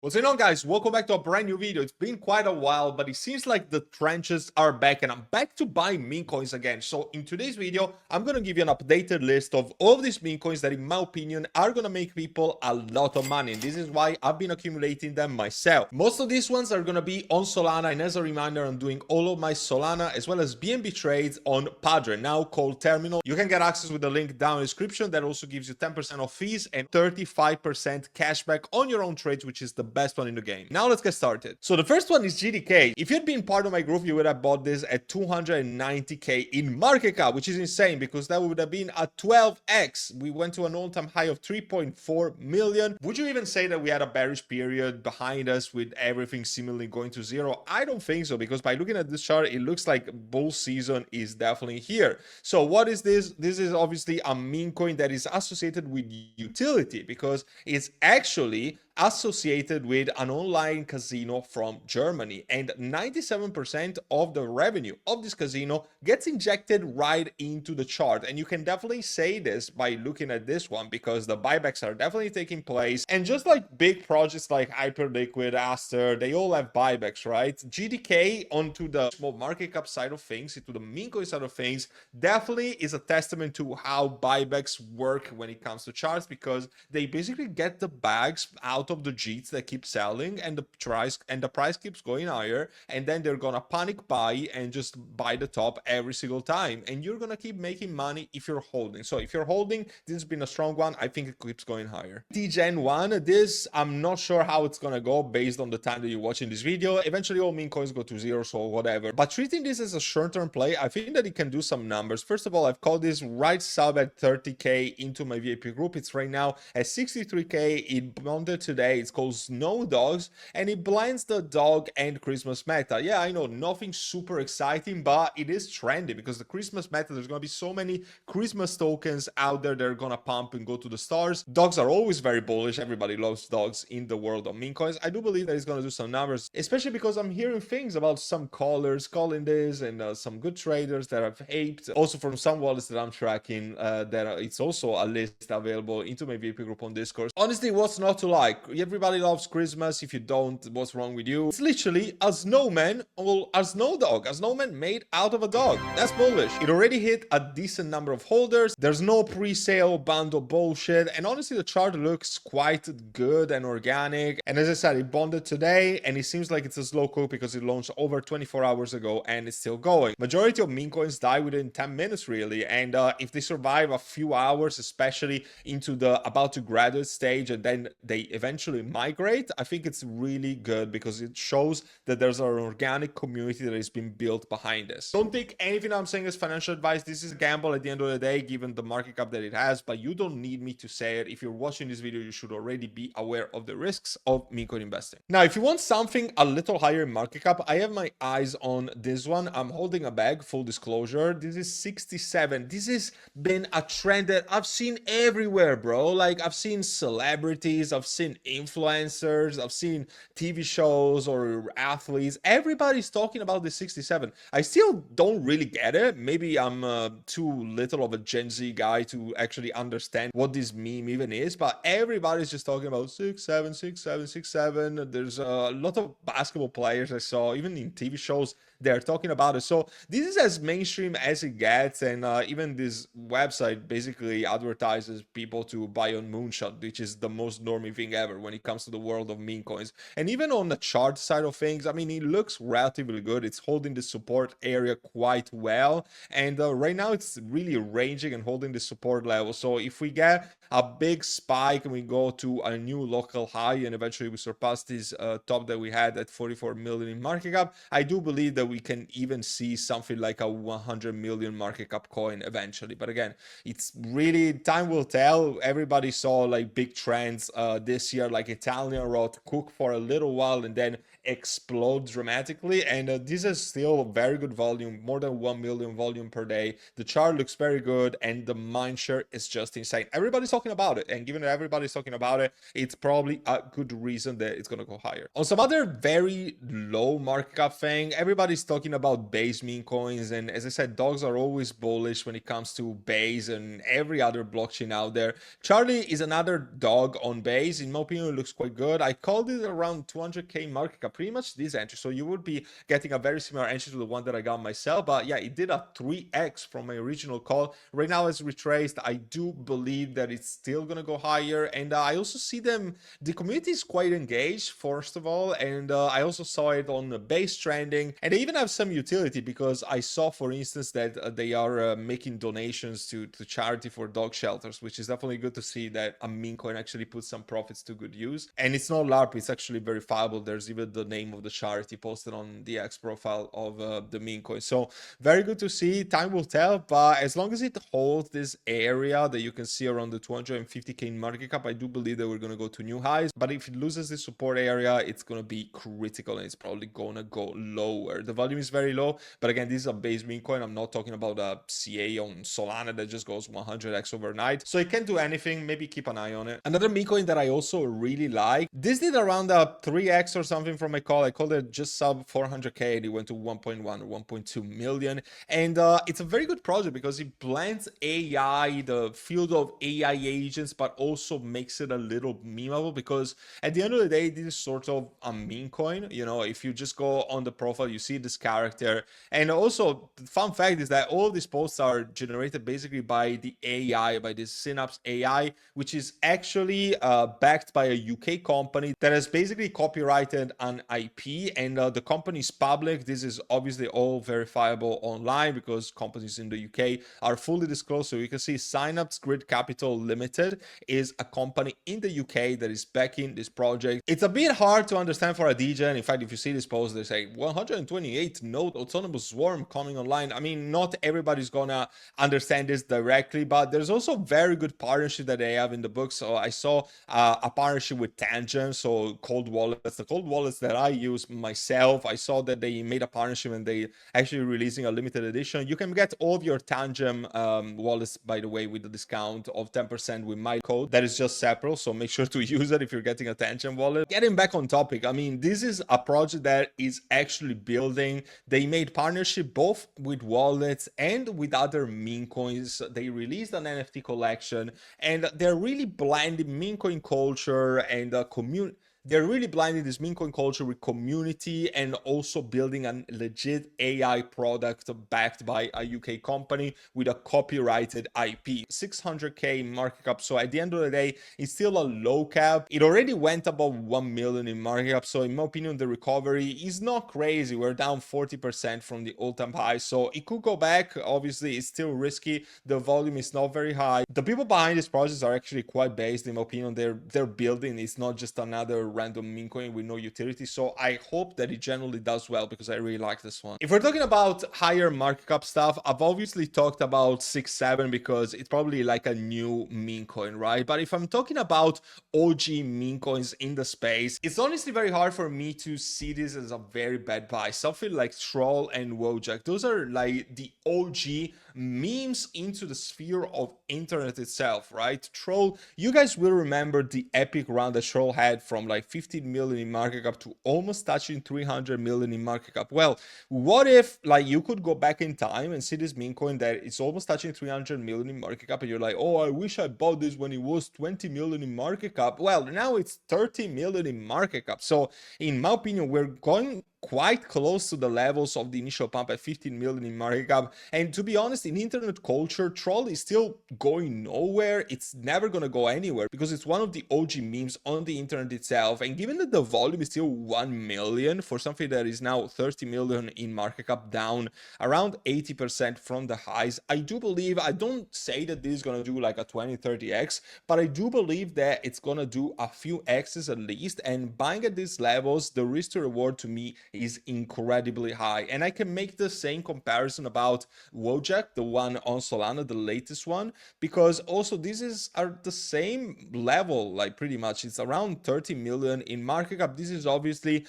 What's going on, guys? Welcome back to a brand new video. It's been quite a while, but it seems like the trenches are back and I'm back to buy meme coins again. So in today's video, I'm going to give you an updated list of all of these meme coins that in my opinion are going to make people a lot of money. And this is why I've been accumulating them myself. Most of these ones are going to be on Solana. And as a reminder, I'm doing all of my Solana as well as BNB trades on Padre, now called Terminal. You can get access with the link down in the description. That also gives you 10% off fees and 35% cashback on your own trades, which is the best one in the game. Now let's get started. So the first one is GDK. If you'd been part of my group, you would have bought this at 290k in market cap, which is insane because that would have been a 12x. We went to an all-time high of 3.4 million. Would you even say that we had a bearish period behind us with everything seemingly going to zero? I don't think so, because by looking at this chart, it looks like bull season is definitely here. So what is this? This is obviously a meme coin that is associated with utility because it's actually associated with an online casino from Germany, and 97% of the revenue of this casino gets injected right into the chart. And you can definitely say this by looking at this one, because the buybacks are definitely taking place, and just like big projects like Hyperliquid, Aster, they all have buybacks, right? GDK onto the small market cap side of things, into the meme coin side of things, definitely is a testament to how buybacks work when it comes to charts, because they basically get the bags out of the JITs that keep selling, and the price keeps going higher, and then they're gonna panic buy and just buy the top every single time, and you're gonna keep making money if you're holding. So if you're holding, this has been a strong one. I think it keeps going higher. T-Gen 1, this I'm not sure how it's gonna go based on the time that you're watching this video. Eventually all meme coins go to zero, so whatever, but treating this as a short-term play, I think that it can do some numbers. First of all, I've called this right sub at 30k into my VIP group. It's right now at 63k. It bonded today. It's called Snow Dogs, and it blends the dog and Christmas meta. Yeah, I know, nothing super exciting, but it is trendy because the Christmas meta, there's gonna be so many Christmas tokens out there that are gonna pump and go to the stars. Dogs are always very bullish. Everybody loves dogs in the world of meme coins. I do believe that it's gonna do some numbers, especially because I'm hearing things about some callers calling this, and some good traders that have aped. Also from some wallets that I'm tracking, that it's also a list available into my VIP group on Discord. Honestly, what's not to like? Everybody loves Christmas. If you don't, what's wrong with you? It's literally a snowman or a snow dog, a snowman made out of a dog. That's bullish. It already hit a decent number of holders. There's no pre-sale bundle bullshit, and honestly the chart looks quite good and organic. And as I said, it bonded today, and it seems like it's a slow cook because it launched over 24 hours ago and it's still going. Majority of meme coins die within 10 minutes really, and if they survive a few hours, especially into the about to graduate stage, and then they eventually migrate, I think it's really good because it shows that there's an organic community that has been built behind this. Don't take anything I'm saying as financial advice. This is a gamble at the end of the day, given the market cap that it has, but you don't need me to say it. If you're watching this video, you should already be aware of the risks of meme coin investing. Now, if you want something a little higher in market cap, I have my eyes on this one. I'm holding a bag, full disclosure. This is 67. This has been a trend that I've seen everywhere, bro. Like, I've seen celebrities, I've seen influencers, I've seen TV shows or athletes. Everybody's talking about the 67. I still don't really get it. Maybe I'm too little of a Gen Z guy to actually understand what this meme even is, but everybody's just talking about 67, 67, 67. There's a lot of basketball players I saw, even in TV shows, they're talking about it. So this is as mainstream as it gets, and even this website basically advertises people to buy on Moonshot, which is the most normie thing ever when it comes to the world of meme coins. And even on the chart side of things, I mean, it looks relatively good. It's holding the support area quite well, and right now it's really ranging and holding the support level. So if we get a big spike and we go to a new local high and eventually we surpass this top that we had at 44 million in market cap, I do believe that we can even see something like a 100 million market cap coin eventually. But again, it's really, time will tell. Everybody saw like big trends this year, like Italian wrote cook for a little while and then explode dramatically, and this is still very good volume, more than 1 million volume per day. The chart looks very good, and the mind share is just insane. Everybody's talking about it, and given that everybody's talking about it, it's probably a good reason that it's gonna go higher. On some other very low market cap thing, everybody's talking about base meme coins, and as I said, dogs are always bullish when it comes to base and every other blockchain out there. Charlie is another dog on base. In my opinion, it looks quite good. I called it around 200k market cap, pretty much this entry. So you would be getting a very similar entry to the one that I got myself. But yeah, it did a 3x from my original call. Right now, it's retraced. I do believe that it's still gonna go higher, and I also see them. The community is quite engaged, first of all, and I also saw it on the base trending, and they even have some utility because I saw, for instance, that they are making donations to charity for dog shelters, which is definitely good to see that a meme coin actually puts some profits to good use. And it's not LARP, it's actually verifiable. There's even the name of the charity posted on the X profile of the meme coin. So very good to see. Time will tell, but as long as it holds this area that you can see around the 250k market cap, I do believe that we're going to go to new highs. But if it loses the support area, it's going to be critical and it's probably going to go lower. The volume is very low, but again, this is a base meme coin. I'm not talking about a CA on Solana that just goes 100x overnight. So it can do anything. Maybe keep an eye on it. Another meme coin that I also really like, this did around a 3x or something from my call. I called it just sub 400k and it went to 1.1 or 1.2 million. And it's a very good project because it blends AI, the field of AI agents, but also makes it a little memeable, because at the end of the day, this is sort of a meme coin. You know, if you just go on the profile, you see this character. And also, the fun fact is that all of these posts are generated basically by the AI, by this Synapse AI, which is actually backed by a UK company that has basically copyrighted an IP, and the company is public. This is obviously all verifiable online because companies in the UK are fully disclosed. So you can see Synapse Grid Capital Limited is a company in the UK that is backing this project. It's a bit hard to understand for a DJ. In fact, if you see this post, they say 128 node autonomous swarm coming online. I mean, not everybody's gonna understand this directly, but there's also very good partnership that they have in the book. So I saw a partnership with Tangent, so cold wallets, the cold wallets that I use myself. I saw that they made a partnership and they actually releasing a limited edition. You can get all of your Tangent wallets, by the way, with the discount of 10% with my code. That is just separate, so make sure to use it if you're getting a Tangent wallet. Getting back on topic, I mean, this is a project that is actually building. They made partnership both with wallets and with other meme coins. They released an NFT collection, and they're really blending meme coin culture and community. They're really blending this meme coin culture with community and also building a legit AI product backed by a UK company with a copyrighted IP. 600k market cap. So at the end of the day, it's still a low cap. It already went above 1 million in market cap. So in my opinion, the recovery is not crazy. We're down 40% from the all-time high. So it could go back. Obviously, it's still risky. The volume is not very high. The people behind this process are actually quite based. In my opinion, they're building. It's not just another random meme coin with no utility. So I hope that it generally does well because I really like this one. If we're talking about higher market cap stuff, I've obviously talked about 6-7 because it's probably like a new meme coin, right? But if I'm talking about OG meme coins in the space, it's honestly very hard for me to see this as a very bad buy. Something like Troll and Wojak, those are like the OG memes into the sphere of internet itself, right? Troll, you guys will remember the epic run that Troll had from like 15 million in market cap to almost touching 300 million in market cap. Well, what if like you could go back in time and see this meme coin that it's almost touching 300 million in market cap, and you're like, oh, I wish I bought this when it was 20 million in market cap. Well, now it's 30 million in market cap. So in my opinion, we're going quite close to the levels of the initial pump at 15 million in market cap. And to be honest, in internet culture, Troll is still going nowhere. It's never going to go anywhere because it's one of the OG memes on the internet itself. And given that the volume is still 1 million for something that is now 30 million in market cap, down around 80% from the highs, I do believe, I don't say that this is going to do like a 20-30x, but I do believe that it's going to do a few x's at least. And buying at these levels, the risk to reward to me is incredibly high. And I can make the same comparison about Wojak, the one on Solana, the latest one, because also these are the same level, like pretty much it's around 30 million in market cap. This is obviously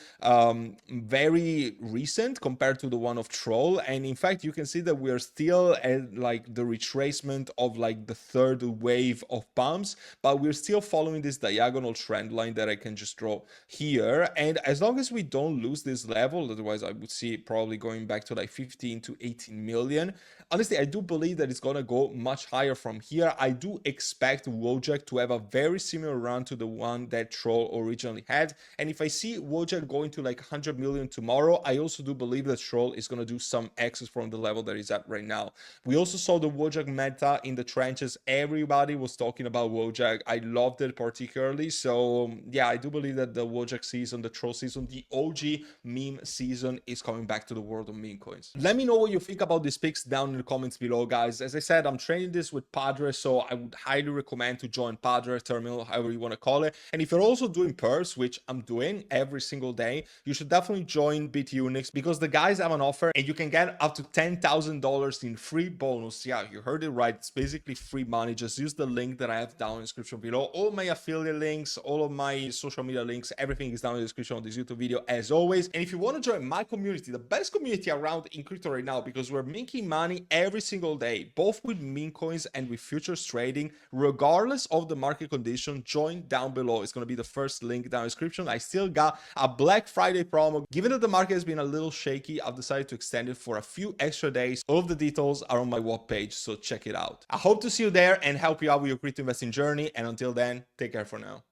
very recent compared to the one of Troll, and in fact you can see that we are still at like the retracement of like the third wave of pumps, but we're still following this diagonal trend line that I can just draw here. And as long as we don't lose this level. Otherwise, I would see it probably going back to like 15 to 18 million. Honestly, I do believe that it's gonna go much higher from here. I do expect Wojak to have a very similar run to the one that Troll originally had. And if I see Wojak going to like 100 million tomorrow, I also do believe that Troll is gonna do some excess from the level that he's at right now. We also saw the Wojak meta in the trenches. Everybody was talking about Wojak. I loved it particularly. So yeah, I do believe that the Wojak season, the Troll season, the OG meme season is coming back to the world of meme coins. Let me know what you think about these picks down in the comments below, guys. As I said, I'm training this with Padre, so I would highly recommend to join Padre Terminal, however you want to call it. And if you're also doing purse, which I'm doing every single day, you should definitely join BitUnix because the guys have an offer and you can get up to $10,000 in free bonus. Yeah, you heard it right. It's basically free money. Just use the link that I have down in the description below. All my affiliate links, all of my social media links, everything is down in the description of this YouTube video as always. And if you want to join my community, the best community around in crypto right now, because we're making money every single day, both with meme coins and with futures trading, regardless of the market condition, join down below. It's going to be the first link down in the description. I still got a Black Friday promo. Given that the market has been a little shaky, I've decided to extend it for a few extra days. All of the details are on my webpage, so check it out. I hope to see you there and help you out with your crypto investing journey. And until then, take care for now.